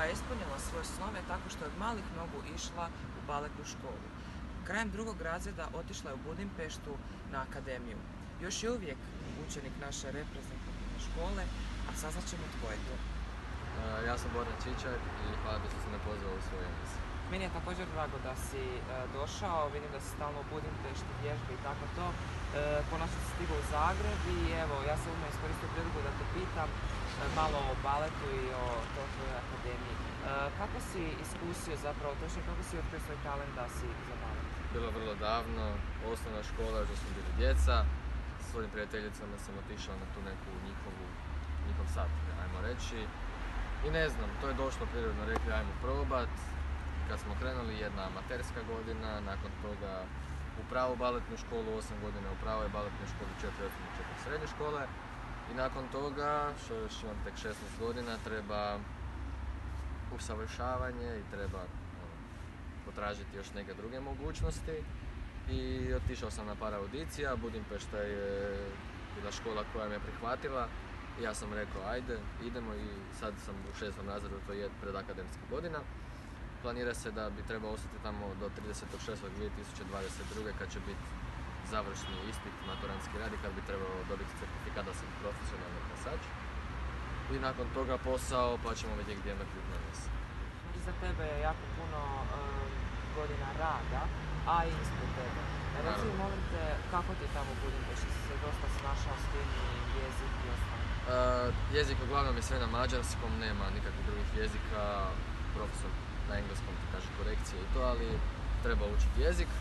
koja je ispunila svoje snove tako što je od malih nogu išla u baletnu školu. Krajem 2. razreda otišla je u Budimpeštu na akademiju. Još je uvijek učenik naše reprezentativne škole, a saznat ćemo tko je to. Ja sam Boran Čičak i hvala da si me pozvao u svoju emisiju. Meni je također drago da si došao, vidim da si stalno u Budimpešti, vježbi i tako to. Konačno si stigao u Zagreb i evo, ja sam odmah iskoristio priliku da te pitam malo o baletu i o tvojoj akademiji. Kako si iskusio zapravo, točno kako si otkrio svoj talent da si za balet? Bilo vrlo davno, osnovna škola, još smo bili djeca. S svojim prijateljicama sam otišao na tu neku njihov sat, ajmo reći. I ne znam, to je došlo prirodno, rekli ajmo probat. Kad smo krenuli, jedna amaterska godina, nakon toga u pravu baletnu školu, 8 godina u pravoj baletnoj školi, 4 osnovne, 4 srednje škole. I nakon toga, što još imam tek 16 godina, treba usavršavanje i treba potražiti još neke druge mogućnosti. I otišao sam na par audicija, Budimpešta je bila škola koja me prihvatila. I ja sam rekao ajde, idemo i sad sam u 6. razredu, to je predakademska godina. Planira se da bi trebao ostati tamo do 30.6.2022. kad će biti završni ispit, maturantski rad i kad bi trebao dobiti certifikat da sam profesionalni plesač. I nakon toga posao, pa ćemo vidjeti gdje me ključ donese. Za tebe je jako puno godina rada, a i ispred tebe. Reci, molim te, kako ti je tamo u Budimpešti? Si se dosta snašao s tim i jezik i ostalo? Jezik uglavnom je sve na mađarskom, nema nikakvih drugih jezika, profesor na engleskom ti kaže korekcije i to, ali treba učiti jezik.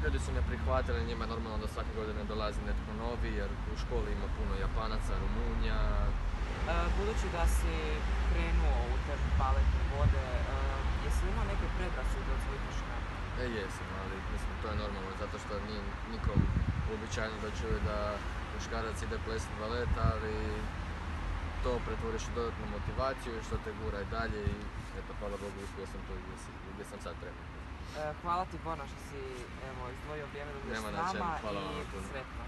Ljudi su me prihvatili, njima je normalno da svake godine dolazi netko novi, jer u školi ima puno Japanaca, Rumunja. Budući da si krenuo u te baletne vode, jesi li imao neke predrasude od svojih vršnjaka? Jesam, ali mislim to je normalno, zato što nije nikom uobičajeno da čuje da muškarac ide plesati balet, ali to pretvoriš u dodatnu motivaciju i što te gura i dalje i eto, hvala Bogu, uspio sam to gdje sam sad trenutno. Hvala ti Borna što si izdvojio vrijeme da budeš s nama i sretno.